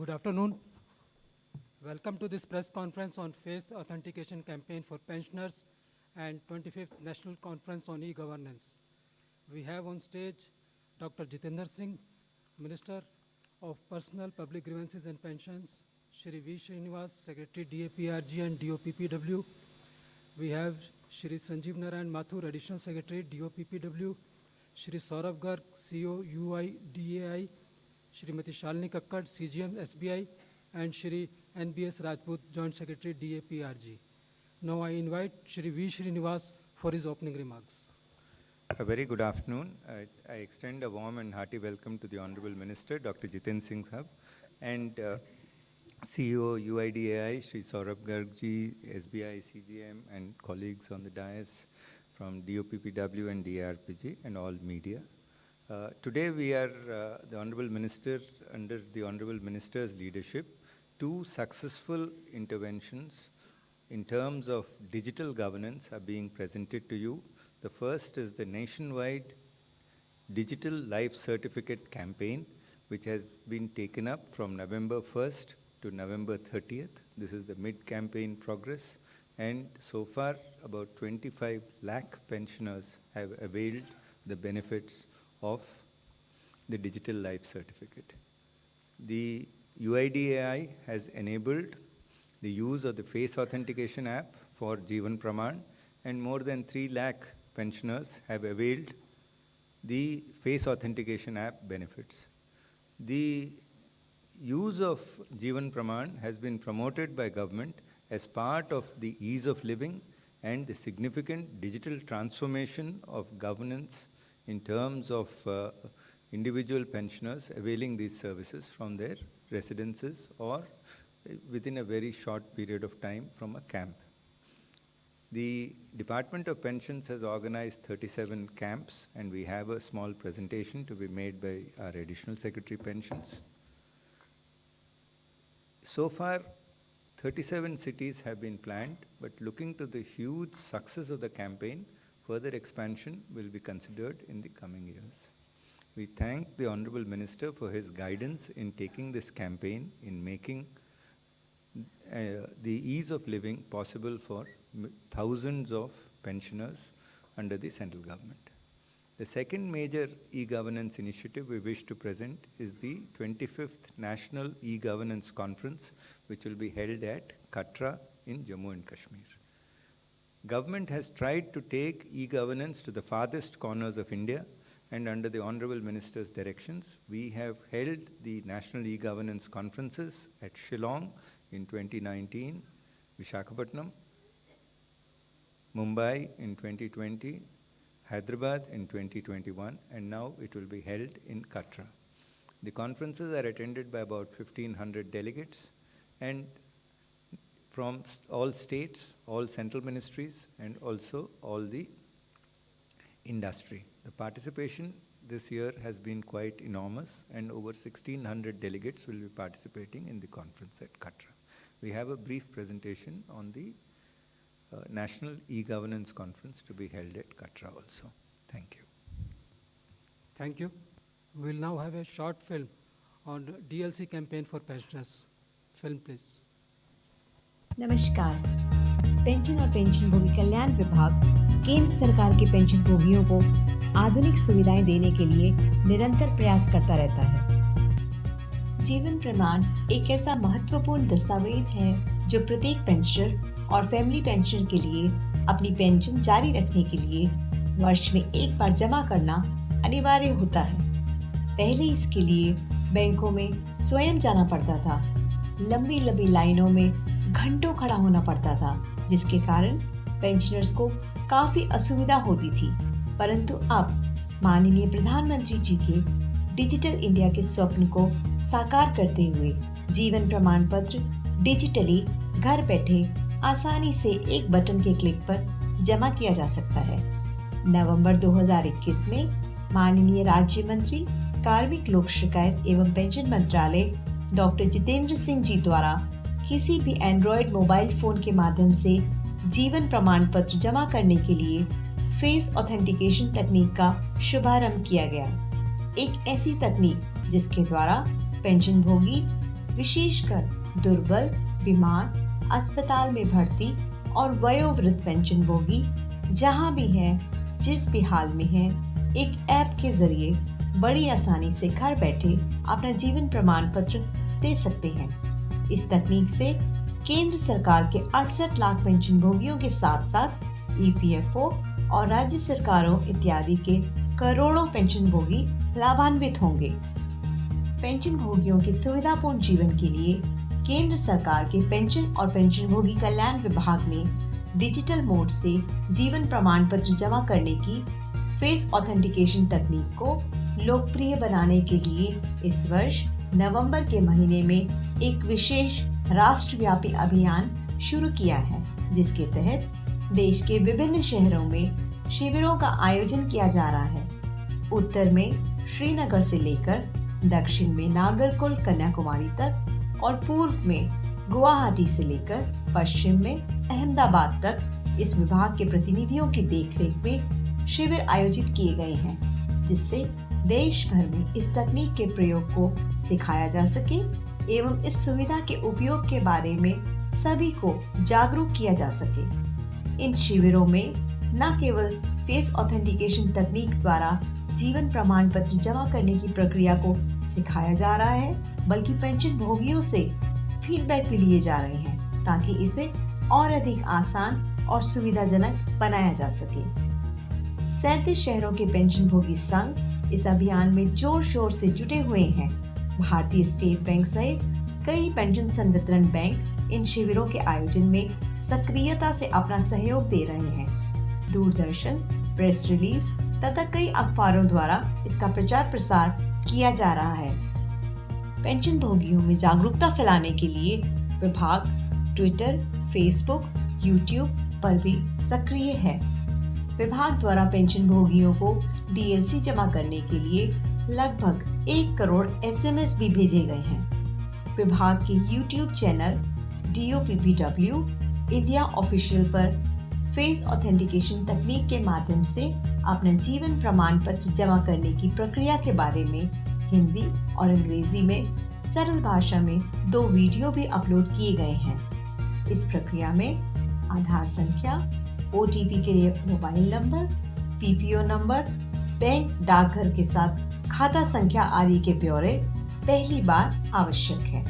Good afternoon. Welcome to this press conference on face authentication campaign for pensioners and 25th National Conference on e-governance. We have on stage Dr. Jitendra Singh, Minister of Personal Public Grievances and Pensions, Shri V. Srinivas, Secretary DAPRG and DOPPW. We have Shri Sanjeev Narayan Mathur, Additional Secretary DOPPW, Shri Saurabh Garg, CEO UIDAI, Shrimati Shalini Kakkad, CGM SBI, and Shri NBS Rajput, Joint Secretary DAPRG. Now I invite Shri V. Srinivas for his opening remarks. A very good afternoon. I extend a warm and hearty welcome to the Honorable Minister, Dr. Jitendra Singh Sahab, and CEO UIDAI, Shri Saurabh Garg ji, SBI, CGM, and colleagues on the dais from DOPPW and DARPG, and all media. Today we are, the Honorable Minister, under the Honorable Minister's leadership, two successful interventions in terms of digital governance are being presented to you. The first is the nationwide Digital Life Certificate campaign, which has been taken up from November 1st to November 30th. This is the mid-campaign progress, and so far about 25 lakh pensioners have availed the benefits of the Digital Life Certificate. The UIDAI has enabled the use of the face authentication app for Jeevan Praman, and more than 3 lakh pensioners have availed the face authentication app benefits. The use of Jeevan Praman has been promoted by government as part of the ease of living and the significant digital transformation of governance in terms of individual pensioners availing these services from their residences or within a very short period of time from a camp. The Department of Pensions has organized 37 camps, and we have a small presentation to be made by our Additional Secretary Pensions. So far, 37 cities have been planned, but looking to the huge success of the campaign, further expansion will be considered in the coming years. We thank the Honorable Minister for his guidance in taking this campaign, in making the ease of living possible for thousands of pensioners under the central government. The second major e-governance initiative we wish to present is the 25th National E-Governance Conference, which will be held at Katra in Jammu and Kashmir. Government has tried to take e-governance to the farthest corners of India, and under the Honorable Minister's directions, we have held the National E-Governance Conferences at Shillong in 2019, Visakhapatnam, Mumbai in 2020, Hyderabad in 2021, and now it will be held in Katra. The conferences are attended by about 1,500 delegates, and from all states, all central ministries, and also all the industry. The participation this year has been quite enormous, and over 1,600 delegates will be participating in the conference at Katra. We have a brief presentation on the National E-Governance Conference to be held at Katra also. Thank you. Thank you. We will now have a short film on DLC campaign for pensioners. Film, please. नमस्कार। Pension और पेंशनभोगी कल्याण विभाग केंद्र सरकार के पेंशनभोगियों को आधुनिक सुविधाएं देने के लिए निरंतर प्रयास करता रहता है। जीवन प्रमाण एक ऐसा महत्वपूर्ण दस्तावेज है जो प्रत्येक पेंशनर और फैमिली पेंशनर के लिए अपनी पेंशन जारी रखने के लिए वर्ष में एक बार जमा करना अनिवार्य होता है। पहले इसके लिए बैंकों में स्वयं जाना पड़ता था, लंबी लंबी लाइनों में घंटों खड़ा होना पड़ता था, जिसके कारण पेंशनर्स को काफी असुविधा होती थी। परंतु अब माननीय प्रधानमंत्री जी के डिजिटल इंडिया के स्वप्न को साकार करते हुए जीवन प्रमाण पत्र डिजिटली घर बैठे आसानी से एक बटन के क्लिक पर जमा किया जा सकता है। नवंबर 2021 में माननीय राज्य मंत्री कार्मिक लोक शिकायत एवं पेंशन मंत्रालय डॉक्टर जितेंद्र सिंह जी द्वारा किसी भी एंड्रॉयड मोबाइल फोन के माध्यम से जीवन प्रमाण पत्र जमा करने के लिए फेस ऑथेंटिकेशन तकनीक का शुभारंभ किया गया। एक ऐसी तकनीक जिसके द्वारा पेंशनभोगी विशेषकर दुर्बल, बीमार, अस्पताल में भर्ती और वयोवृद्ध पेंशनभोगी जहां भी हैं, जिस भी हाल में हैं, एक ऐप के जरिए बड़ी आसानी से घर बैठे अपना जीवन प्रमाण पत्र दे सकते हैं। इस तकनीक से केंद्र सरकार के 68 लाख पेंशनभोगियों के साथ साथ ईपीएफओ और राज्य सरकारों इत्यादि के करोड़ों पेंशनभोगी लाभान्वित होंगे। पेंशनभोगियों के सुविधापूर्ण जीवन के लिए केंद्र सरकार के पेंशन और पेंशनभोगी कल्याण विभाग ने डिजिटल मोड से जीवन प्रमाण पत्र जमा करने की फेस ऑथेंटिकेशन तकनीक को लोकप्रिय बनाने के लिए इस वर्ष नवंबर के महीने में एक विशेष राष्ट्रव्यापी अभियान शुरू किया है, जिसके तहत देश के विभिन्न शहरों में शिविरों का आयोजन किया जा रहा है। उत्तर में श्रीनगर से लेकर दक्षिण में नागरकोइल कन्याकुमारी तक और पूर्व में गुवाहाटी से लेकर पश्चिम में अहमदाबाद तक इस विभाग के प्रतिनिधियों की देखरेख में शिविर आयोजित किए गए हैं, जिससे देश भर में इस तकनीक के प्रयोग को सिखाया जा सके एवं इस सुविधा के उपयोग के बारे में सभी को जागरूक किया जा सके। इन शिविरों में न केवल फेस ऑथेंटिकेशन तकनीक द्वारा जीवन प्रमाण पत्र जमा करने की प्रक्रिया को सिखाया जा रहा है, बल्कि पेंशन भोगियों से फीडबैक भी लिए जा रहे हैं ताकि इसे और अधिक आसान और सुविधाजनक बनाया जा सके। 37 शहरों के पेंशन भोगी संघ इस अभियान में जोर शोर से जुटे हुए हैं। भारतीय स्टेट बैंक सहित कई पेंशन संवितरण बैंक इन शिविरों के आयोजन में सक्रियता से अपना सहयोग दे रहे हैं। दूरदर्शन, प्रेस रिलीज तथा कई अखबारों द्वारा इसका प्रचार प्रसार किया जा रहा है। पेंशन भोगियों में जागरूकता फैलाने के लिए विभाग ट्विटर, फेसबुक, यूट्यूब पर भी सक्रिय है। विभाग द्वारा पेंशन भोगियों को डीएलसी जमा करने के लिए लगभग 1 करोड़ एसएमएस भी भेजे गए हैं। विभाग के YouTube channel DoPTW India official पर फेस ऑथेंटिकेशन तकनीक के माध्यम से अपना जीवन प्रमाण पत्र जमा करने की प्रक्रिया के बारे में हिंदी और अंग्रेजी में सरल भाषा में 2 वीडियो भी अपलोड किए गए हैं। इस प्रक्रिया में आधार संख्या, ओटीपी के लिए mobile number, PPO number, bank डाकघर के साथ खाता संख्या आदि के ब्यौरे पहली बार आवश्यक है।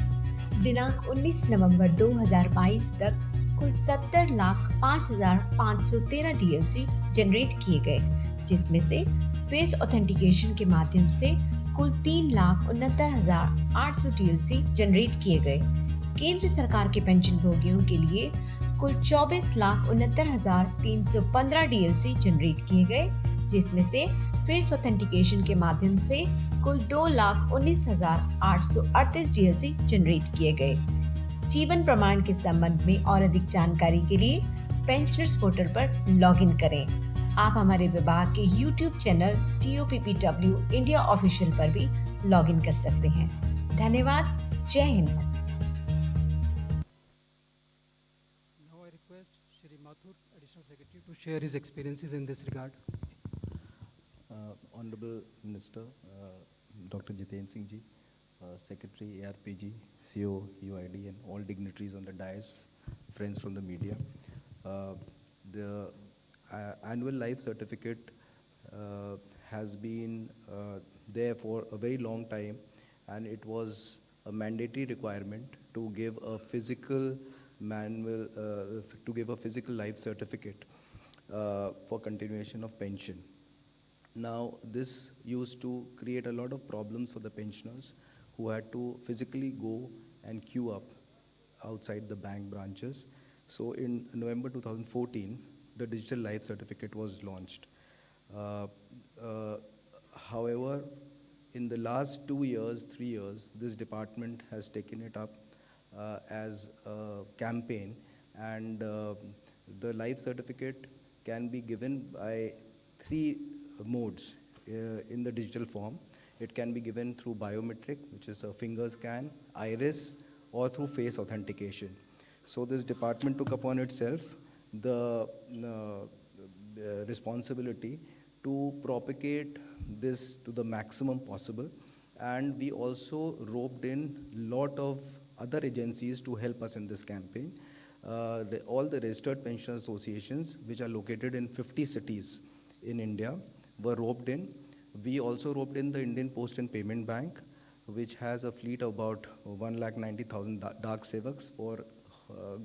दिनांक 19 नवंबर 2022 तक कुल 70,05,513 डीएलसी जनरेट किए गए, जिसमें से फेस ऑथेंटिकेशन के माध्यम से कुल 3,69,800 डीएलसी जनरेट किए गए। केंद्र सरकार के पेंशन भोगियों के लिए कुल 24,69,315 डीएलसी जनरेट किए गए, जिसमें से फेस ऑथेंटिकेशन के माध्यम से कुल 2,19,838 डीएलसी जनरेट किए गए। जीवन प्रमाण के संबंध में और अधिक जानकारी के लिए पेंशनर्स पोर्टल पर लॉगिन करें। आप हमारे विभाग के YouTube channel DoPTW India official पर भी लॉगिन कर सकते हैं। धन्यवाद। जय Hind. Now I request Shri Mathur, Additional Secretary, to share his experiences in this regard. Honorable Minister, Dr. Jitendra Singh ji, Secretary ARPG, CO UID, and all dignitaries on the dais, friends from the media. The annual life certificate has been there for a very long time, and it was a mandatory requirement to give a physical physical life certificate for continuation of pension. Now, this used to create a lot of problems for the pensioners who had to physically go and queue up outside the bank branches. So in November 2014, the digital life certificate was launched. However, in the last 2 years, 3 years, this department has taken it up as a campaign, and the life certificate can be given by 3 modes in the digital form. It can be given through biometric, which is a finger scan, iris, or through face authentication. So this department took upon itself the responsibility to propagate this to the maximum possible, And we also roped in lot of other agencies to help us in this campaign. All the registered pension associations, which are located in 50 cities in India, were roped in. We also roped in the Indian Post and Payment Bank, which has a fleet of about 1,90,000 dark sevaks for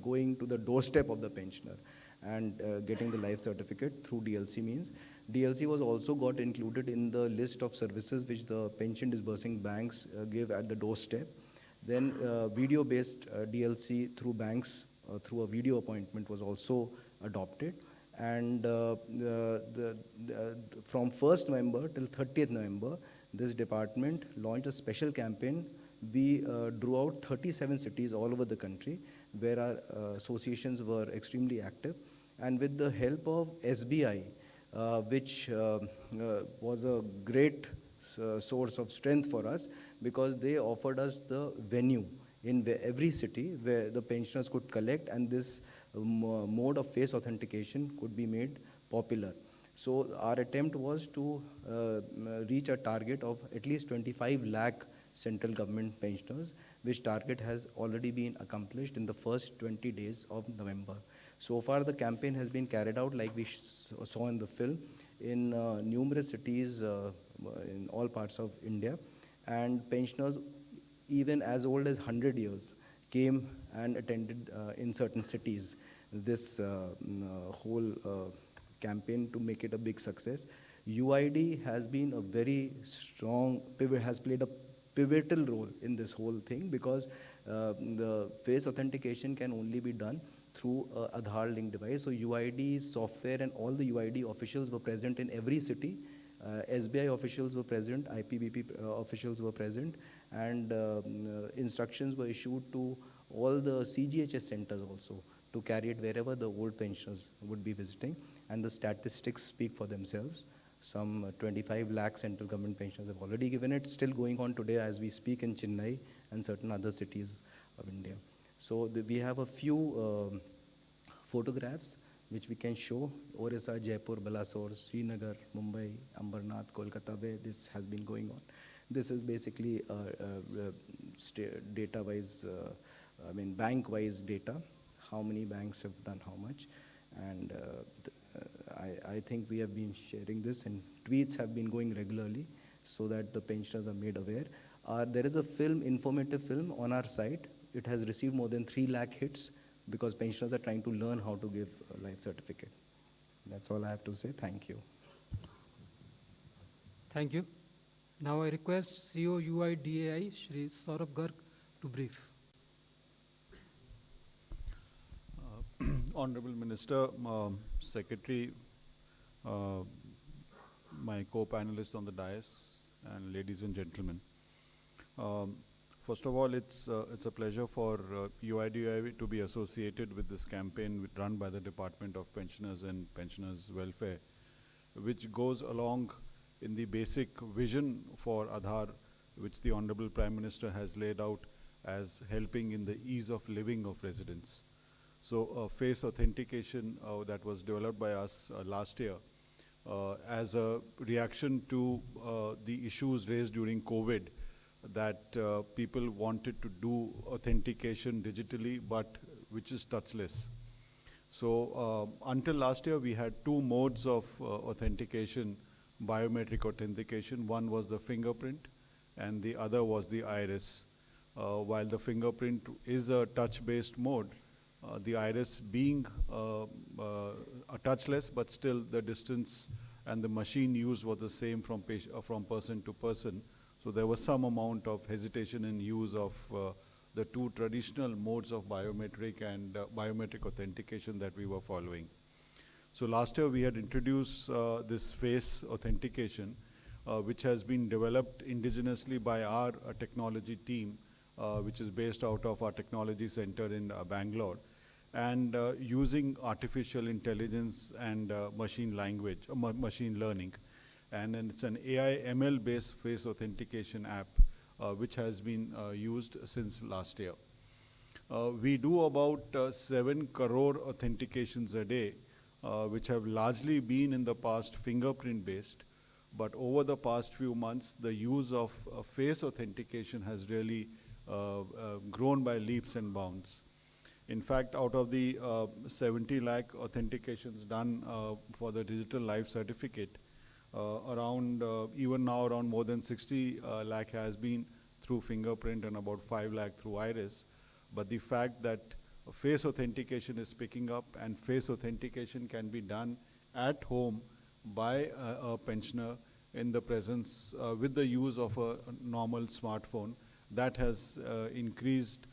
going to the doorstep of the pensioner and getting the life certificate through DLC means. DLC was also got included in the list of services which the pension disbursing banks give at the doorstep. Then video-based DLC through banks through a video appointment was also adopted. And from 1st November till 30th November, this department launched a special campaign. We drew out 37 cities all over the country where our associations were extremely active. And with the help of SBI, which was a great source of strength for us, because they offered us the venue in every city where the pensioners could collect, and this mode of face authentication could be made popular. So our attempt was to reach a target of at least 25 lakh central government pensioners, which target has already been accomplished in the first 20 days of November. So far, the campaign has been carried out, like we saw in the film, in numerous cities in all parts of India. And pensioners, even as old as 100 years, came and attended in certain cities this whole campaign to make it a big success. UID has been a very strong pivot, has played a pivotal role in this whole thing, because the face authentication can only be done through a Aadhaar link device. So UID software and all the UID officials were present in every city. SBI officials were present, IPBP officials were present, and instructions were issued to all the CGHS centers also to carry it wherever the old pensioners would be visiting. And the statistics speak for themselves. Some 25 lakh central government pensioners have already given it, still going on today as we speak in Chennai and certain other cities of India. So we have a few photographs which we can show. Orissa, Jaipur, Balasore, Srinagar, Mumbai, Ambernath, Kolkata, where this has been going on. This is basically data-wise, bank-wise data, how many banks have done how much. And I think we have been sharing this, and tweets have been going regularly so that the pensioners are made aware. There is a film, informative film on our site. It has received more than 3 lakh hits because pensioners are trying to learn how to give a life certificate. That's all I have to say. Thank you. Thank you. Now I request CEO UIDAI, Shri Saurabh Garg, to brief. Honorable Minister, Secretary, my co-panelists on the dais, and ladies and gentlemen. First of all, it's a pleasure for UIDAI to be associated with this campaign run by the Department of Pensioners and Pensioners Welfare, which goes along in the basic vision for Aadhaar, which the Honorable Prime Minister has laid out as helping in the ease of living of residents. So face authentication that was developed by us last year as a reaction to the issues raised during COVID, that people wanted to do authentication digitally, but which is touchless. So until last year, we had 2 modes of authentication, biometric authentication. One was the fingerprint, and the other was the iris. While the fingerprint is a touch-based mode, the iris being a touchless, but still the distance and the machine used was the same from person to person. So there was some amount of hesitation in use of the 2 traditional modes of biometric and biometric authentication that we were following. So last year we had introduced this face authentication, which has been developed indigenously by our technology team, which is based out of our technology center in Bangalore, and using artificial intelligence and machine learning. And it's an AI ML based face authentication app, which has been used since last year. We do about 7 crore authentications a day, which have largely been in the past fingerprint based. But over the past few months, the use of face authentication has really grown by leaps and bounds. In fact, out of the 70 lakh authentications done for the digital life certificate, even now around more than 60 lakh has been through fingerprint and about 5 lakh through iris. But the fact that face authentication is picking up and face authentication can be done at home by a pensioner in the presence, with the use of a normal smartphone, that has increased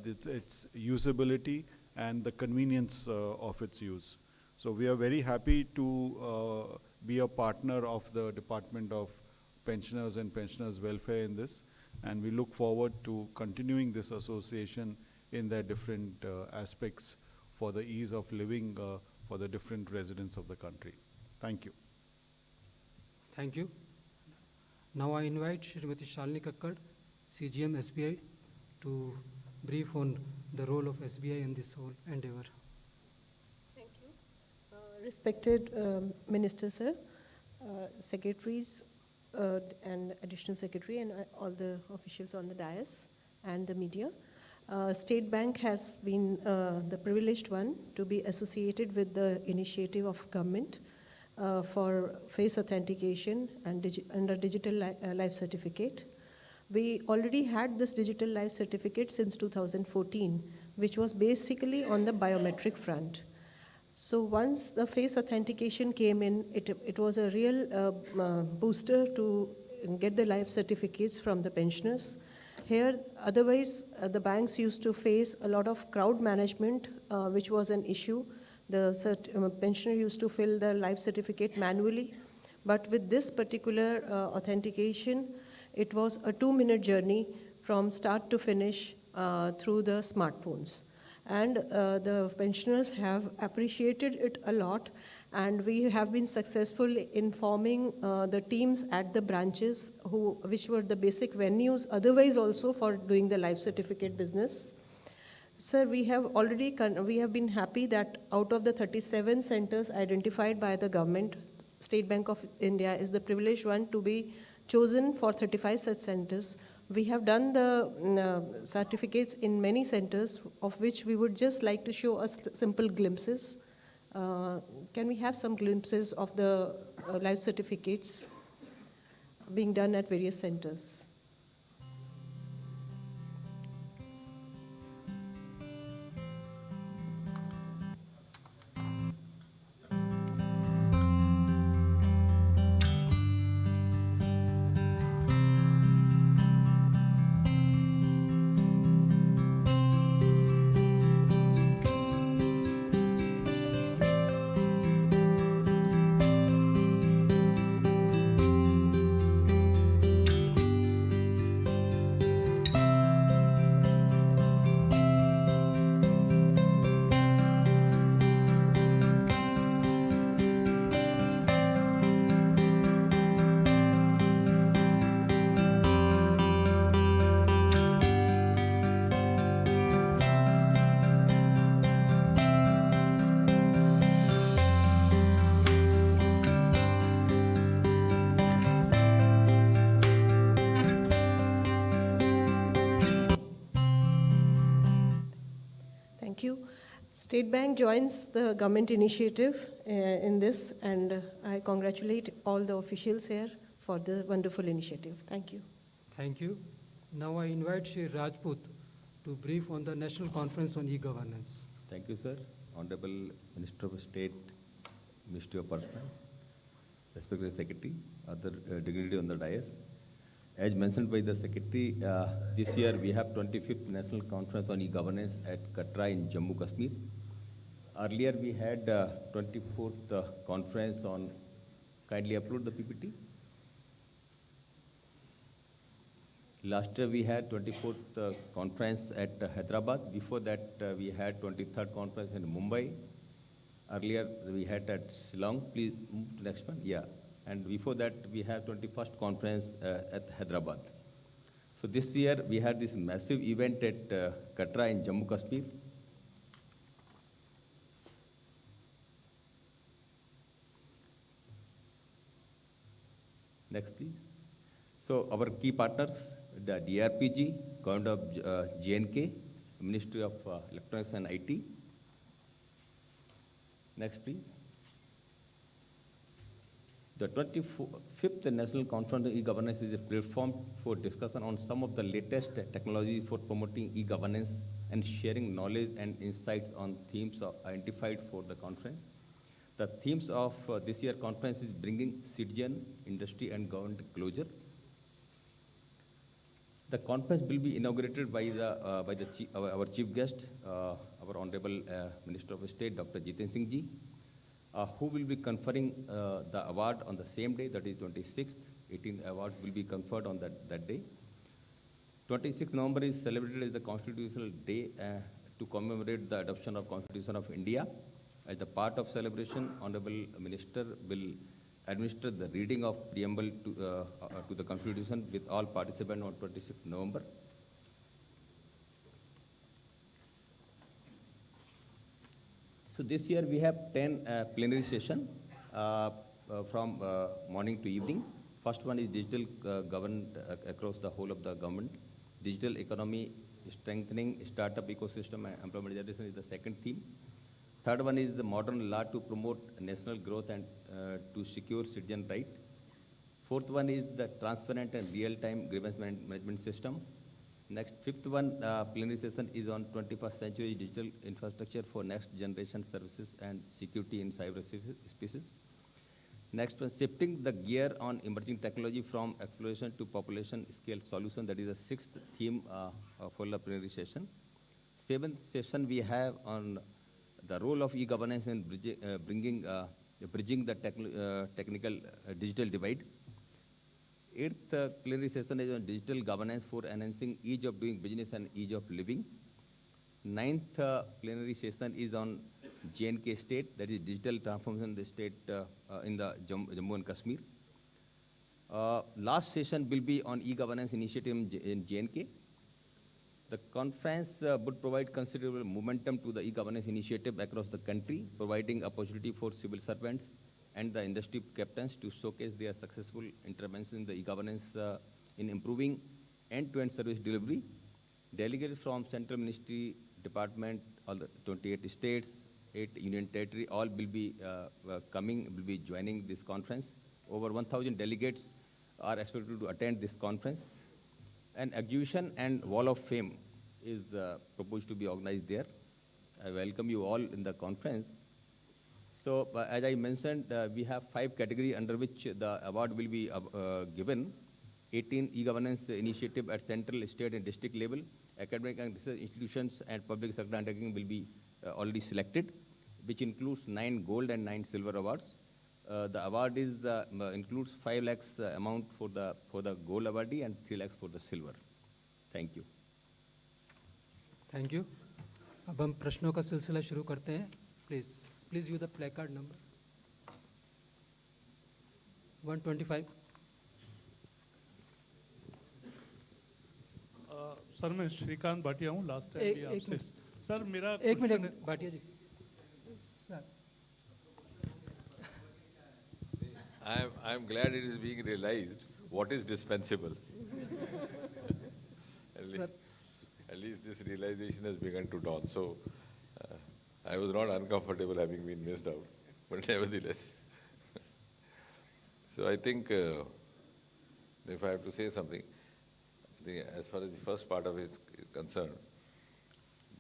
its usability and the convenience of its use. So we are very happy to be a partner of the Department of Pensioners and Pensioners Welfare in this, and we look forward to continuing this association in their different aspects for the ease of living for the different residents of the country. Thank you. Thank you. Now I invite Srimati Shalini Kakkad, CGM SBI, to brief on the role of SBI in this whole endeavor. Thank you. Respected Minister, sir, secretaries and additional secretary and all the officials on the dais and the media. State Bank has been the privileged one to be associated with the initiative of government for face authentication and under digital life certificate. We already had this digital life certificate since 2014, which was basically on the biometric front. So once the face authentication came in, it was a real booster to get the life certificates from the pensioners. Here, otherwise, the banks used to face a lot of crowd management, which was an issue. The pensioner used to fill the life certificate manually. But with this particular authentication, it was a 2-minute journey from start to finish through the smartphones. And the pensioners have appreciated it a lot, and we have been successful in forming the teams at the branches, which were the basic venues otherwise also for doing the life certificate business. Sir, we have been happy that out of the 37 centers identified by the government, State Bank of India is the privileged one to be chosen for 35 such centers. We have done the certificates in many centers, of which we would just like to show us simple glimpses. Can we have some glimpses of the life certificates being done at various centers? Thank you. State Bank joins the government initiative in this, and I congratulate all the officials here for the wonderful initiative. Thank you. Thank you. Now I invite Shri Rajput to brief on the National Conference on E-Governance. Thank you, sir. Honorable Minister of State, Ministry of Personnel, respected Secretary, other dignitary on the dais. As mentioned by the Secretary, this year we have 25th National Conference on E-Governance at Katra in Jammu, Kashmir. Earlier we had 24th conference on, kindly upload the PPT. Last year we had 24th conference at Hyderabad. Before that we had 23rd conference in Mumbai. Earlier we had at Shillong. Please move to the next one. Yeah. And before that we have 21st conference at Hyderabad. So this year we had this massive event at Katra in Jammu, Kashmir. Next, please. So our key partners, the DRPG, Government of J&K, Ministry of Electronics and IT. Next, please. The 25th National Conference on E-Governance is a platform for discussion on some of the latest technology for promoting e-governance and sharing knowledge and insights on themes identified for the conference. The themes of this year's conference is bringing citizen, industry, and government closure. The conference will be inaugurated by our chief guest, our Honorable Minister of State, Dr. Jitendra Singh ji, who will be conferring the award on the same day, that is 26th. 18 awards will be conferred on that day. 26th November is celebrated as the Constitutional Day to commemorate the adoption of Constitution of India. As the part of celebration, Honorable Minister will administer the reading of preamble to the Constitution with all participants on 26th November. So this year we have 10 plenary sessions from morning to evening. First one is digital government across the whole of the government. Digital economy, strengthening startup ecosystem and employment generation is the second theme. Third one is the modern law to promote national growth and to secure citizen right. Fourth one is the transparent and real-time grievance management system. Next, fifth one, plenary session is on 21st century digital infrastructure for next generation services and security in cyber spaces. Next one, shifting the gear on emerging technology from exploration to population scale solution. That is the sixth theme for the plenary session. Seventh session we have on the role of e-governance in bridging the technical digital divide. Eighth plenary session is on digital governance for enhancing ease of doing business and ease of living. Ninth plenary session is on J&K state, that is digital transformation of the state in the Jammu and Kashmir. Last session will be on e-governance initiative in J&K. The conference would provide considerable momentum to the e-governance initiative across the country, providing opportunity for civil servants and the industry captains to showcase their successful intervention in the e-governance in improving end-to-end service delivery. Delegates from Central Ministry, Department, all the 28 states, 8 Union Territory, all will be will be joining this conference. Over 1,000 delegates are expected to attend this conference. An exhibition and Wall of Fame is proposed to be organized there. I welcome you all in the conference. So, as I mentioned, we have 5 categories under which the award will be given. 18 e-governance initiative at central, state, and district level. Academic and research institutions and public sector undertaking will be already selected, which includes 9 gold and 9 silver awards. The award is includes 5 lakhs amount for the gold awardee and 3 lakhs for the silver. Thank you. Thank you. अब हम प्रश्नों का सिलसिला शुरू करते हैं. Please use the play card number 125. Sir मैं श्रीकांत भाटिया हूँ. लास्ट टाइम भी आपसे सर मेरा एक minute Bhatia ji. Sir I'm glad it is being realized what is dispensable. At least this realization has begun to dawn. So I was not uncomfortable having been missed out, but nevertheless. So I think if I have to say something, as far as the first part of it is concerned,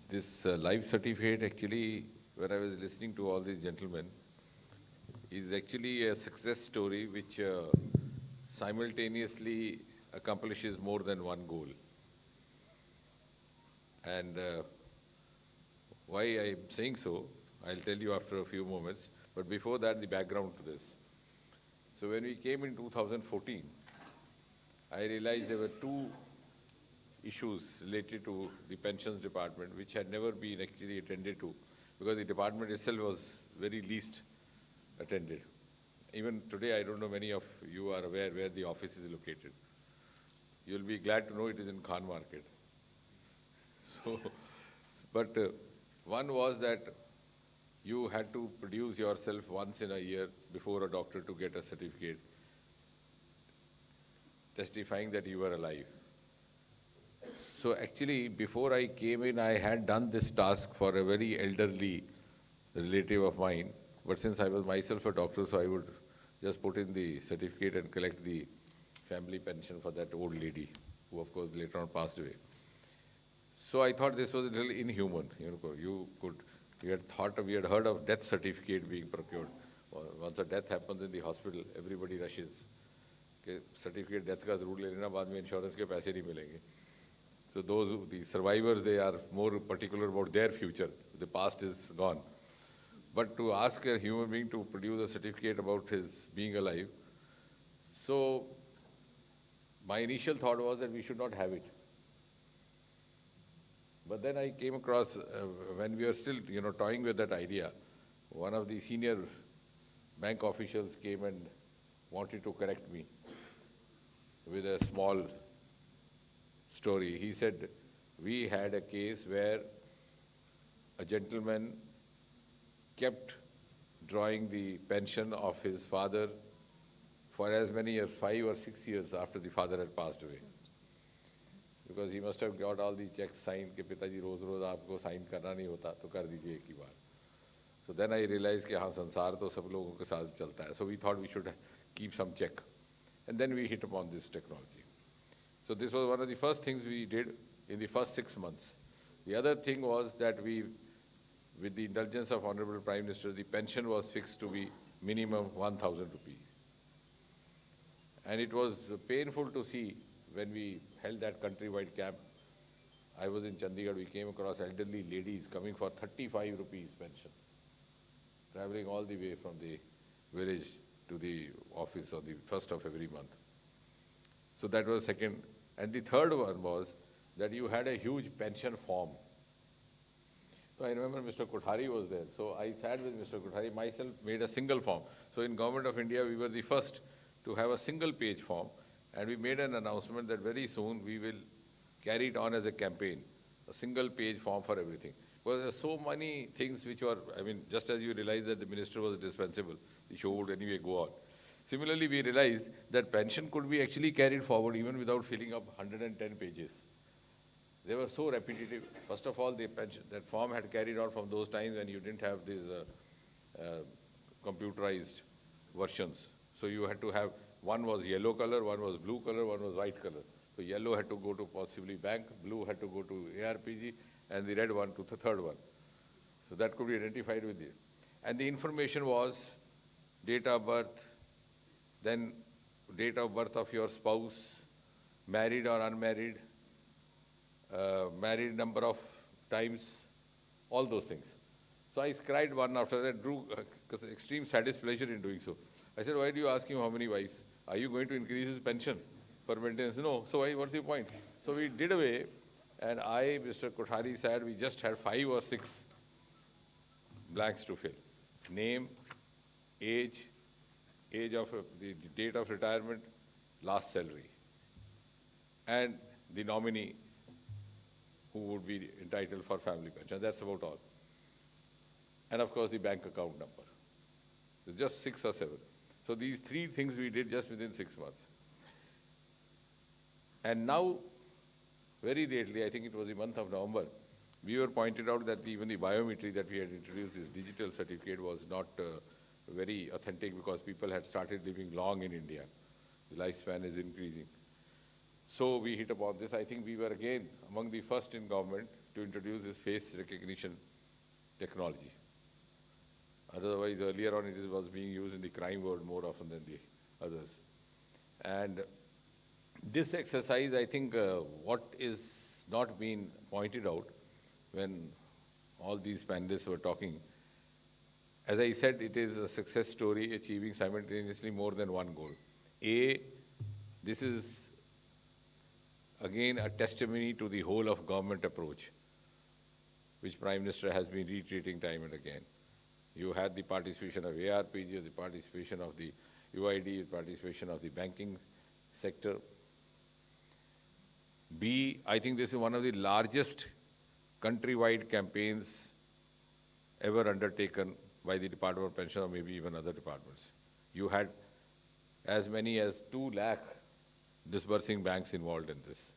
this life certificate actually, when I was listening to all these gentlemen, is actually a success story which simultaneously accomplishes more than one goal. And why I'm saying so, I'll tell you after a few moments, but before that, the background to this. So when we came in 2014, I realized there were 2 issues related to the pensions department which had never been actually attended to, because the department itself was very least attended. Even today, I don't know many of you are aware where the office is located. You'll be glad to know it is in Khan Market. So, but one was that you had to produce yourself once in a year before a doctor to get a certificate. testifying that you were alive. So actually, before I came in, I had done this task for a very elderly relative of mine. But since I was myself a doctor, so I would just put in the certificate and collect the family pension for that old lady, who of course later on passed away. So I thought this was a little inhuman. We had heard of death certificate being procured. Once a death happens in the hospital, everybody rushes. Certificate death का जरूर ले लेना, बाद में insurance के पैसे नहीं मिलेंगे. So the survivors, they are more particular about their future. The past is gone. But to ask a human being to produce a certificate about his being alive, so my initial thought was that we should not have it. But then I came across, when we were still, toying with that idea, one of the senior bank officials came and wanted to correct me with a small story. He said, we had a case where a gentleman kept drawing the pension of his father for as many as 5 or 6 years after the father had passed away. Because he must have got all the checks signed कि पिताजी रोज आपको sign करना नहीं होता तो कर दीजिए एक ही बार. So then I realized कि हाँ संसार तो सब लोगों के साथ चलता है. So we thought we should keep some check. And then we hit upon this technology. So this was one of the first things we did in the first 6 months. The other thing was that with the indulgence of Honorable Prime Minister, the pension was fixed to be minimum 1,000 rupees. And it was painful to see when we held that countrywide camp. I was in Chandigarh, we came across elderly ladies coming for 35 rupees pension, traveling all the way from the village to the office on the first of every month. So that was second. And the third one was that you had a huge pension form. So I remember Mr. Kothari was there. So I sat with Mr. Kothari, myself made a single form. So in Government of India, we were the first to have a single page form. And we made an announcement that very soon we will carry it on as a campaign, a single page form for everything. Because there are so many things which were, just as you realized that the minister was dispensable, the show would anyway go on. Similarly, we realized that pension could be actually carried forward even without filling up 110 pages. They were so repetitive. First of all, that form had carried on from those times when you didn't have these computerized versions. So you had to have, one was yellow color, one was blue color, one was white color. So yellow had to go to possibly bank, blue had to go to ARPG, and the red one to the third one. So that could be identified with it. And the information was date of birth, then date of birth of your spouse, married or unmarried, married number of times, all those things. So I scribed one after that, drew extreme satisfaction in doing so. I said, why do you ask him how many wives? Are you going to increase his pension for maintenance? No. So what's the point? So we did away, and Mr. Kothari said, we just had 5 or 6 blanks to fill. Name, age of the date of retirement, last salary, and the nominee who would be entitled for family pension. That's about all. And of course, the bank account number. It's just 6 or 7. So these 3 things we did just within 6 months. And now, very lately, I think it was the month of November, we were pointed out that even the biometry that we had introduced, this digital certificate, was not very authentic because people had started living long in India. The lifespan is increasing. So we hit upon this. I think we were again among the first in government to introduce this face recognition technology. Otherwise, earlier on, it was being used in the crime world more often than the others. And this exercise, I think, what is not being pointed out when all these panelists were talking, as I said, it is a success story achieving simultaneously more than one goal. This is again a testimony to the whole of government approach, which Prime Minister has been reiterating time and again. You had the participation of ARPG, the participation of the UID, the participation of the banking sector. I think this is one of the largest countrywide campaigns ever undertaken by the Department of Pension or maybe even other departments. You had as many as 2 lakh disbursing banks involved in this.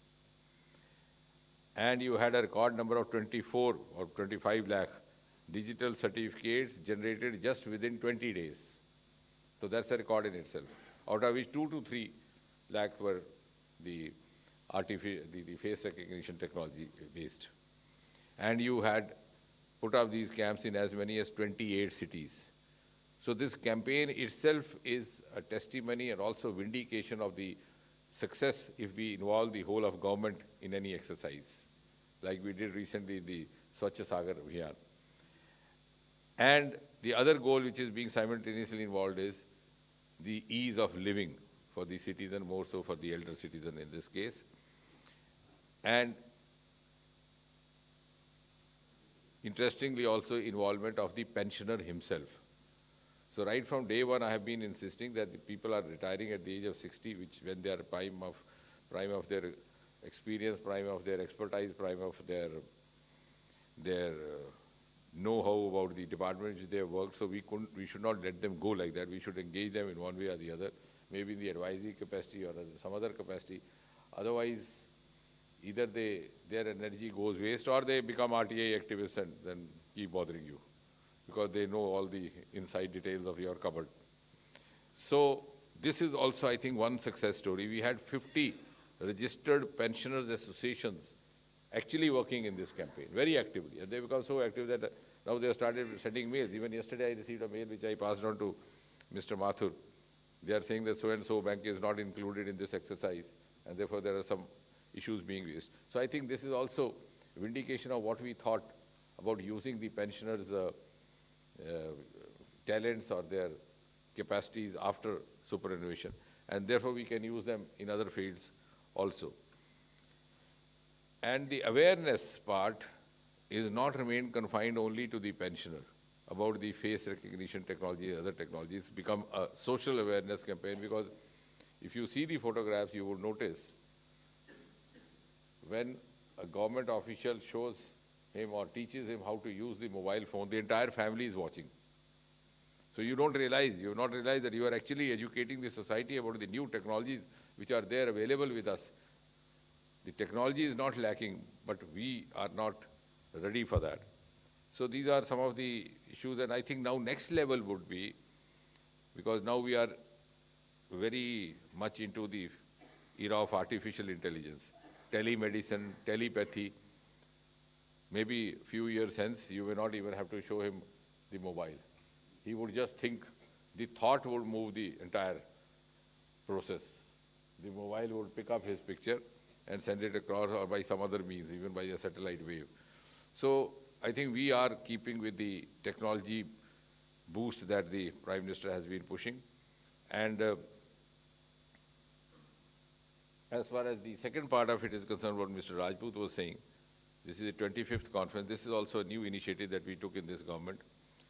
And you had a record number of 24 or 25 lakh digital certificates generated just within 20 days. So that's a record in itself, out of which 2 to 3 lakh were the face recognition technology based. And you had put up these camps in as many as 28 cities. So this campaign itself is a testimony and also vindication of the success if we involve the whole of government in any exercise, like we did recently in the Swachh Sagar Abhiyan. And the other goal which is being simultaneously involved is the ease of living for the citizen, more so for the elder citizen in this case. And interestingly also involvement of the pensioner himself. So right from day one I have been insisting that the people are retiring at the age of 60, which when they are prime of their experience, prime of their expertise, prime of their know-how about the department which they have worked. So we should not let them go like that. We should engage them in one way or the other, maybe in the advisory capacity or some other capacity. Otherwise, either their energy goes waste or they become RTI activists and then keep bothering you because they know all the inside details of your cupboard. So this is also, I think, one success story. We had 50 registered pensioners associations actually working in this campaign, very actively. And they become so active that now they have started sending mails. Even yesterday I received a mail which I passed on to Mr. Mathur. They are saying that so-and-so bank is not included in this exercise, and therefore there are some issues being raised. So I think this is also a vindication of what we thought about using the pensioners' talents or their capacities after superannuation. And therefore we can use them in other fields also. And the awareness part is not remain confined only to the pensioner about the face recognition technology and other technologies. Become a social awareness campaign, because if you see the photographs, you would notice when a government official shows him or teaches him how to use the mobile phone, the entire family is watching. So you have not realized that you are actually educating the society about the new technologies which are there available with us. The technology is not lacking, but we are not ready for that. So these are some of the issues, and I think now next level would be, because now we are very much into the era of artificial intelligence, telemedicine, telepathy. Maybe a few years hence, you may not even have to show him the mobile. He would just think, the thought would move the entire process. The mobile would pick up his picture and send it across, or by some other means, even by a satellite wave. So I think we are keeping with the technology boost that the Prime Minister has been pushing. And as far as the second part of it is concerned, what Mr. Rajput was saying, this is the 25th conference. This is also a new initiative that we took in this government.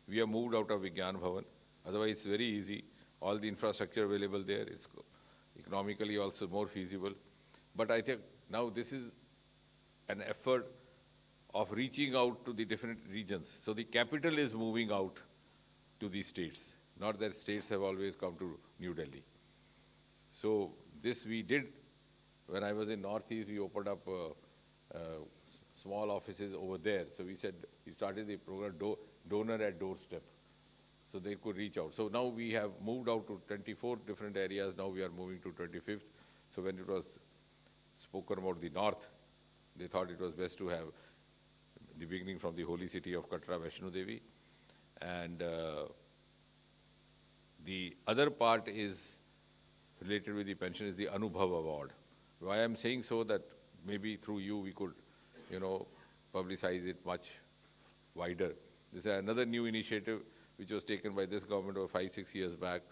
We have moved out of Vigyan Bhavan. Otherwise, it's very easy. All the infrastructure available there. It's economically also more feasible. But I think now this is an effort of reaching out to the different regions. So the capital is moving out to the states, not that states have always come to New Delhi. So this we did. When I was in Northeast, we opened up small offices over there. So we started the program Donor at Doorstep, so they could reach out. So now we have moved out to 24 different areas. Now we are moving to 25th. So when it was spoken about the north, they thought it was best to have the beginning from the holy city of Katra, Vaishno Devi. And the other part is related with the pension is the Anubhav Award. Why I'm saying so, that maybe through you we could, publicize it much wider. This is another new initiative which was taken by this government over 5-6 years back.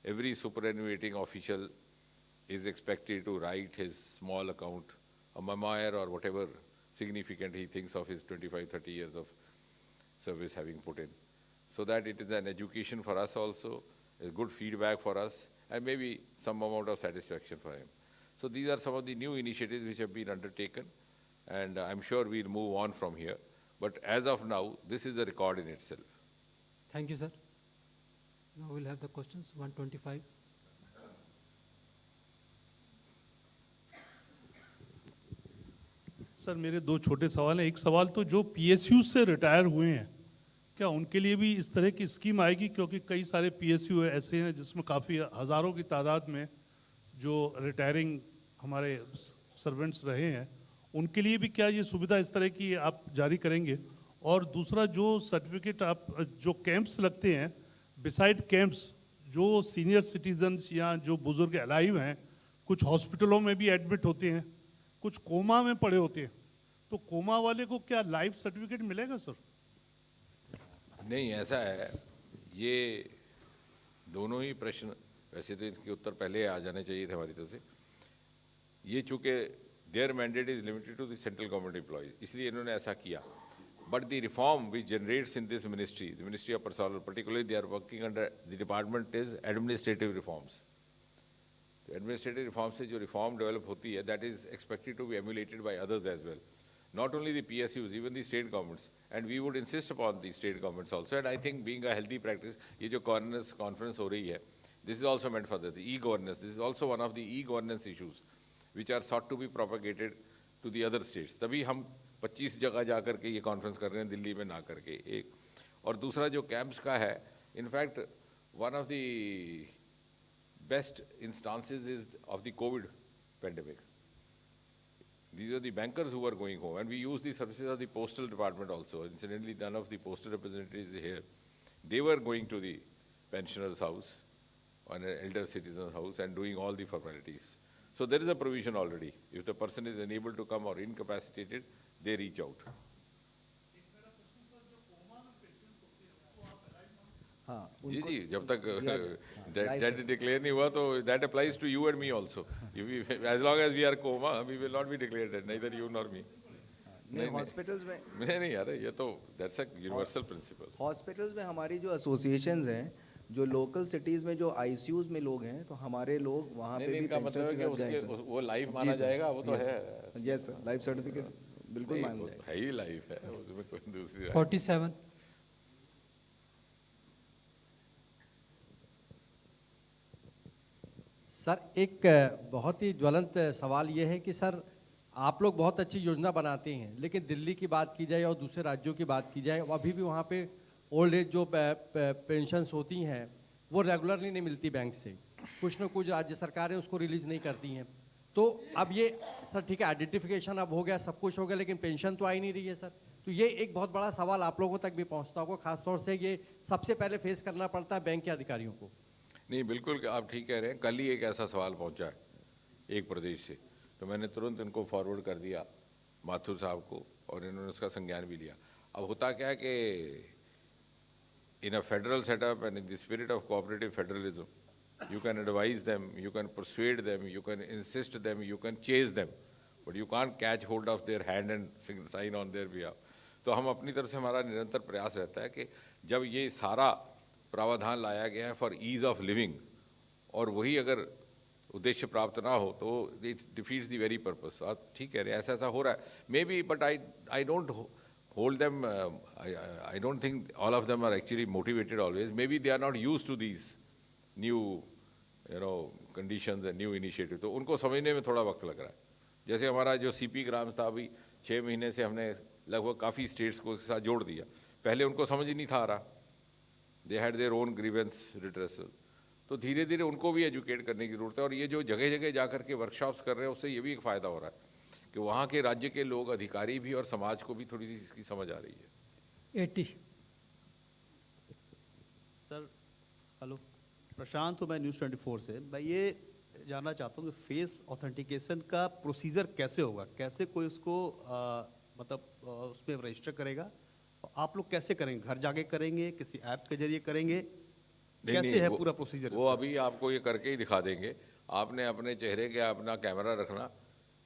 Every superannuating official is expected to write his small account, a memoir or whatever significant he thinks of his 25-30 years of service having put in. So that it is an education for us also, a good feedback for us, and maybe some amount of satisfaction for him. So these are some of the new initiatives which have been undertaken, and I'm sure we'll move on from here. But as of now, this is a record in itself. Thank you, sir. Now we'll have the questions, 125. Sir मेरे दो छोटे सवाल हैं। एक सवाल तो जो PSU से रिटायर हुए हैं, क्या उनके लिए भी इस तरह की स्कीम आएगी? क्योंकि कई सारे पीएसयू ऐसे हैं जिसमें काफ़ी हज़ारों की तादाद में जो रिटायरिंग हमारे सर्वेंट्स रहे हैं, उनके लिए भी क्या ये सुविधा इस तरह की आप जारी करेंगे? और दूसरा, जो सर्टिफिकेट आप जो कैंप्स लगते हैं, बिसाइड कैंप्स, जो सीनियर सिटीजन्स या जो बुजुर्ग अलाइव हैं, कुछ हॉस्पिटलों में भी एडमिट होते हैं, कुछ कोमा में पड़े होते हैं, तो कोमा वाले को क्या लाइफ सर्टिफिकेट मिलेगा सर? नहीं, ऐसा है, ये दोनों ही प्रश्न वैसे तो इनके उत्तर पहले आ जाने चाहिए थे हमारी तरफ से। ये चूँकि their mandate is limited to the central government employees, इसलिए इन्होंने ऐसा किया। But the reform which generates in this ministry, the ministry of personnel, particularly they are working under the department is administrative reforms. तो administrative reform से जो reform develop होती है, that is expected to be emulated by others as well, not only the PSUs, even the state governments, and we would insist upon the state governments also. And I think being a healthy practice, ये जो governance conference हो रही है, this is also meant for that, the e-governance. This is also one of the e-governance issues which are sought to be propagated to the other states. तभी हम 25 जगह जा करके ये कॉन्फ्रेंस कर रहे हैं, दिल्ली में ना करके एक। और दूसरा जो कैंप्स का है, in fact one of the best instances is of the Covid pandemic. These are the bankers who were going home, and we use the services of the postal department also. Incidentally, none of the postal representatives is here. They were going to the pensioner's house, or an elder citizen's house, and doing all the formalities. So there is a provision already. If the person is unable to come or incapacitated, they reach out. हाँ, जी जी, जब तक date declare नहीं हुआ तो that applies to you and me also. As long as we are coma, we will not be declared dead, neither you nor me. नहीं, hospitals में नहीं यार, ये तो that's a universal principle. Hospitals में हमारी जो एसोसिएशंस हैं, जो लोकल सिटीज़ में जो आईसीयूज़ में लोग हैं, तो हमारे लोग वहाँ पे भी इनका मतलब है कि उसके वो लाइफ माना जाएगा, वो तो है। यस सर, लाइफ सर्टिफिकेट बिल्कुल माना जाएगा। है ही लाइफ है, उसमें कोई दूसरी 47। सर, एक बहुत ही ज्वलंत सवाल ये है कि सर आप लोग बहुत अच्छी योजना बनाते हैं, लेकिन दिल्ली की बात की जाए और दूसरे राज्यों की बात की जाए, अभी भी वहाँ पे ओल्ड एज जो पेंशन्स होती हैं वो रेगुलरली नहीं मिलती बैंक से, कुछ न कुछ राज्य सरकारें उसको रिलीज़ नहीं करती हैं। तो अब ये सर ठीक है, आइडेंटिफिकेशन अब हो गया, सब कुछ हो गया, लेकिन पेंशन तो आई नहीं रही है सर। तो ये एक बहुत बड़ा सवाल आप लोगों तक भी पहुँचता होगा, खासतौर से ये सबसे पहले फेस करना पड़ता है बैंक के अधिकारियों को। नहीं, बिल्कुल आप ठीक कह रहे हैं। कल ही एक ऐसा सवाल पहुंचा है एक प्रदेश से, तो मैंने तुरंत इनको फॉरवर्ड कर दिया माथुर साहब को, और इन्होंने उसका संज्ञान भी लिया। अब होता क्या है कि in a federal setup and in the spirit of cooperative federalism, you can advise them, you can persuade them, you can insist them, you can chase them, but you can't catch hold of their hand and sign on their behalf. तो हम अपनी तरफ से, हमारा निरंतर प्रयास रहता है कि जब ये सारा प्रावधान लाया गया है फॉर ईज ऑफ लिविंग, और वही अगर उद्देश्य प्राप्त ना हो तो it defeats the very purpose. आप ठीक कह रहे हैं, ऐसा ऐसा हो रहा है maybe, but I don't hold them, I don't think all of them are actually motivated always. Maybe they are not use to these new conditions and new initiative, तो उनको समझने में थोड़ा वक्त लग रहा है। जैसे हमारा जो सीपी ग्राम्स था, अभी 6 महीने से हमने लगभग काफ़ी स्टेट्स को उसके साथ जोड़ दिया। पहले उनको समझ ही नहीं था आ रहा, they had their own grievance redressal. तो धीरे धीरे उनको भी एजुकेट करने की ज़रूरत है, और ये जो जगह जगह जा कर के वर्कशॉप्स कर रहे हैं, उससे ये भी एक फ़ायदा हो रहा है कि वहाँ के राज्य के लोग, अधिकारी भी और समाज को भी थोड़ी सी इसकी समझ आ रही है। 80। सर हेलो, प्रशांत हूँ मैं न्यूज़ 24 से। मैं ये जानना चाहता हूँ कि फेस ऑथेंटिकेशन का प्रोसीजर कैसे होगा, कैसे कोई उसको मतलब उसमें रजिस्टर करेगा, आप लोग कैसे करेंगे? घर जाके करेंगे, किसी ऐप के जरिए करेंगे, कैसे है पूरा प्रोसीजर? वो अभी आपको ये करके ही दिखा देंगे। आपने अपने चेहरे के अपना कैमरा रखना,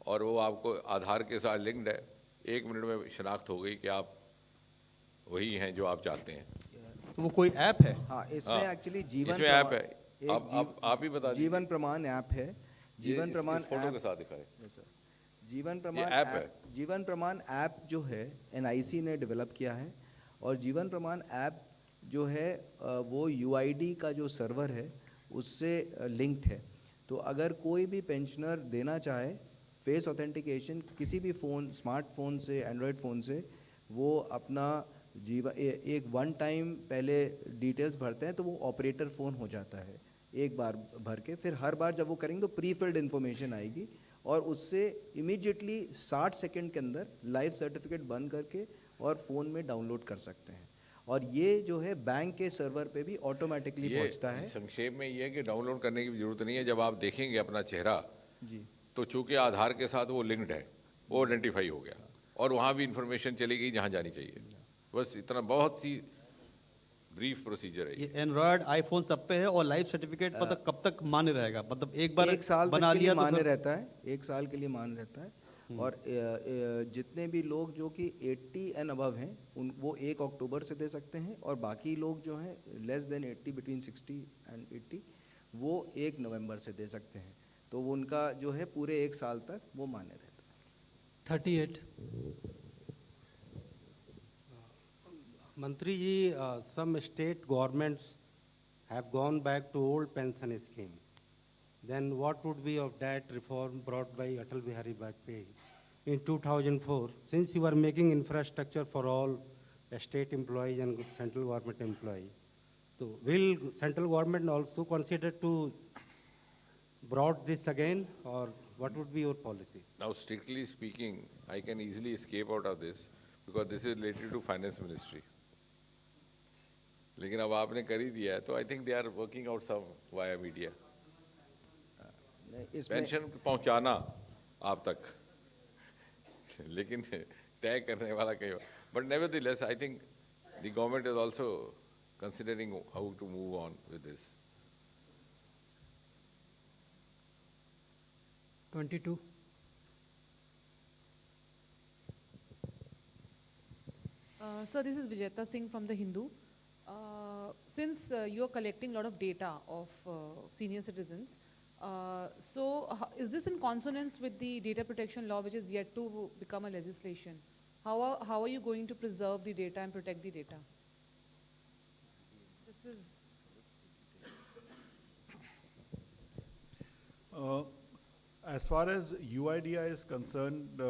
और वो आपको आधार के साथ लिंक्ड है, 1 मिनट में शनाख्त हो गई कि आप वही हैं जो आप चाहते हैं। तो वो कोई ऐप है? हाँ, इसमें एक्चुअली जीवन इसमें ऐप है, आप ही बता दीजिए। जीवन प्रमाण ऐप है। जीवन प्रमाण फोटो के साथ दिखाए। जीवन प्रमाण ऐप है। जीवन प्रमाण ऐप जो है एनआईसी ने डेवलप किया है, और जीवन प्रमाण ऐप जो है वो यूआईडी का जो सर्वर है उससे लिंक्ड है। तो अगर कोई भी पेंशनर देना चाहे फेस ऑथेंटिकेशन किसी भी फ़ोन, स्मार्टफोन से, एंड्रॉयड फ़ोन से वो अपना एक वन टाइम पहले डिटेल्स भरते हैं तो वो ऑपरेटर फ़ोन हो जाता है एक बार भर के, फिर हर बार जब वो करेंगे तो प्री फिल्ड इन्फॉर्मेशन आएगी और उससे इमीडिएटली 60 सेकंड के अंदर लाइव सर्टिफिकेट बन करके और फ़ोन में डाउनलोड कर सकते हैं। और ये जो है बैंक के सर्वर पे भी ऑटोमेटिकली पहुंचता है। संक्षेप में ये है कि डाउनलोड करने की जरूरत नहीं है। जब आप देखेंगे अपना चेहरा जी, तो चूंकि आधार के साथ वो लिंक्ड है, वो आइडेंटिफाई हो गया और वहाँ भी इंफॉर्मेशन चली गई जहाँ जानी चाहिए। बस इतना, बहुत सी ब्रीफ प्रोसीजर है ये एंड्रॉयड आईफोन सब पे है और लाइफ सर्टिफिकेट मतलब कब तक मान्य रहेगा? मतलब एक बार एक साल तक बना के लिए लिया तो मान्य फिर रहता है, एक साल के लिए मान्य रहता है। और जितने भी लोग जो कि 80 एंड अबव हैं उन वो 1 अक्टूबर से दे सकते हैं, और बाकी लोग जो हैं लेस देन 80, बिटवीन 60 एंड 80 वो 1 नवंबर से दे सकते हैं। तो वो उनका जो है पूरे 1 साल तक वो मान्य रहता है। 38. Mantri ji, some state governments have gone back to old pension scheme. Then what would be of that reform brought by Atal Bihari Vajpayee in 2004? Since you are making infrastructure for all state employees and central government employees, so will central government also consider to brought this again, or what would be your policy? Now, strictly speaking, I can easily escape out of this because this is related to finance ministry. लेकिन अब आपने कर ही दिया है तो I think they are working out some via media. Pension पहुंचाना आप तक, लेकिन तय करने वाला कहीं। But nevertheless I think the government is also considering how to move on with this. 22. So this is Jitendra Singh from the Hindu. Since you are collecting a lot of data of senior citizens, is this in consonance with the data protection law, which is yet to become a legislation? How are you going to preserve the data and protect the data? This is as far as UIDI is concerned,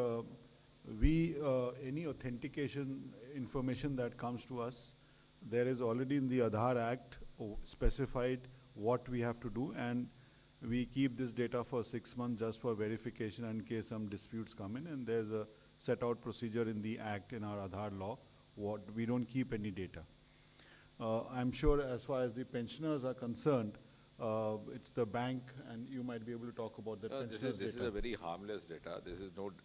any authentication information that comes to us, there is already in the Aadhaar Act specified what we have to do, and we keep this data for 6 months just for verification in case some disputes come in, and there's a set out procedure in the Act in our Aadhaar law, we don't keep any data. I'm sure as far as the pensioners are concerned, it's the bank, and you might be able to talk about that. No, this is a very harmless data. This is not,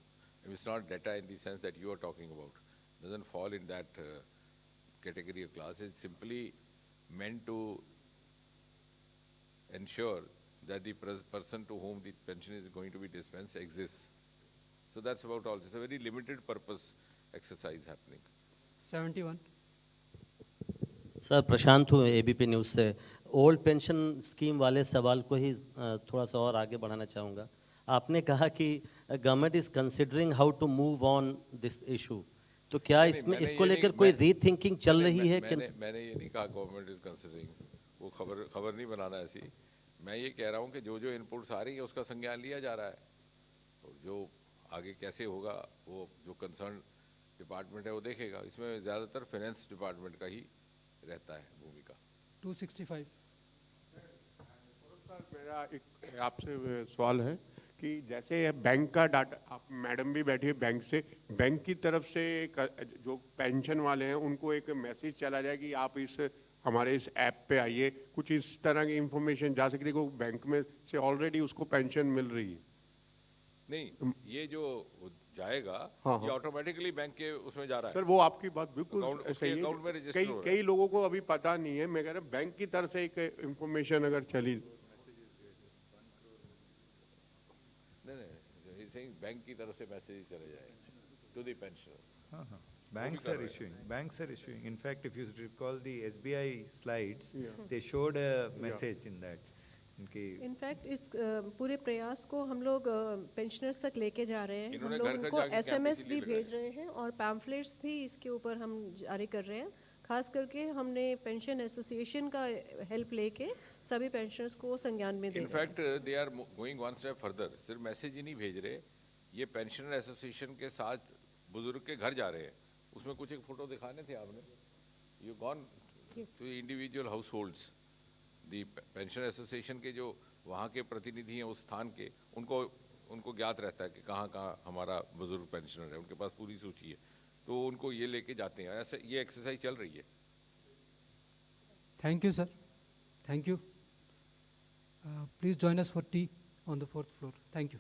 it's not data in the sense that you are talking about. Doesn't fall in that category of class. It's simply meant to ensure that the person to whom the pension is going to be dispensed exists. So that's about all. It's a very limited purpose exercise happening. 71. Sir प्रशांत हूँ ABP news से। Old pension scheme वाले सवाल को ही थोड़ा सा और आगे बढ़ाना चाहूँगा। आपने कहा कि government is considering how to move on this issue, तो क्या इसमें इसको लेकर कोई रीथिंकिंग चल रही है? मैंने ये नहीं कहा गवर्नमेंट इज कंसिडरिंग, वो खबर नहीं बनाना ऐसी। मैं ये कह रहा हूँ कि जो जो इनपुट्स आ रही है उसका संज्ञान लिया जा रहा है, और जो आगे कैसे होगा वो जो कंसर्न डिपार्टमेंट है वो देखेगा। इसमें ज़्यादातर फाइनेंस डिपार्टमेंट का ही रहता है भूमिका। 265. सर मेरा एक आपसे सवाल है कि जैसे बैंक का डाटा, आप मैडम भी बैठी है बैंक से, बैंक की तरफ से जो पेंशन वाले हैं उनको एक मैसेज चला जाए कि आप हमारे इस ऐप पे आइए, कुछ इस तरह की इंफॉर्मेशन जा सकती है कि बैंक में से ऑलरेडी उसको पेंशन मिल रही है? नहीं, ये जो जाएगा हाँ, ये ऑटोमेटिकली बैंक के उसमें जा रहा है। सर वो आपकी बात बिल्कुल सही है। अकाउंट में रजिस्टर हो रहा है। कई लोगों को अभी पता नहीं है, मैं कह रहा हूँ बैंक की तरफ से एक इंफॉर्मेशन अगर चली। नहीं, बैंक की तरफ से मैसेज चले जाए टू द पेंशनर। हाँ, banks are issuing. In fact, if you recall the SBI slides, they showed a message in that. In fact इस पूरे प्रयास को हम लोग पेंशनर्स तक लेके जा रहे हैं। हम लोग उनको SMS भी भेज रहे हैं और पैम्फलेट्स भी इसके ऊपर हम जारी कर रहे हैं। खास करके हमने पेंशन एसोसिएशन का हेल्प लेके सभी पेंशनर्स को संज्ञान में दे रहे हैं। In fact they are going one step further, सिर्फ मैसेज ही नहीं भेज रहे, ये पेंशनर एसोसिएशन के साथ बुजुर्ग के घर जा रहे हैं, उसमें कुछ एक फोटो दिखाने थे आपने, you gone to individual households, the pensioner association के जो वहाँ के प्रतिनिधि हैं उस स्थान के, उनको ज्ञात रहता है कि कहाँ कहाँ हमारा बुजुर्ग पेंशनर है, उनके पास पूरी सूची है, तो उनको ये लेके जाते हैं। ऐसे ये एक्सरसाइज चल रही है। Thank you, sir. Thank you. Please join us for tea on the 4th floor. Thank you.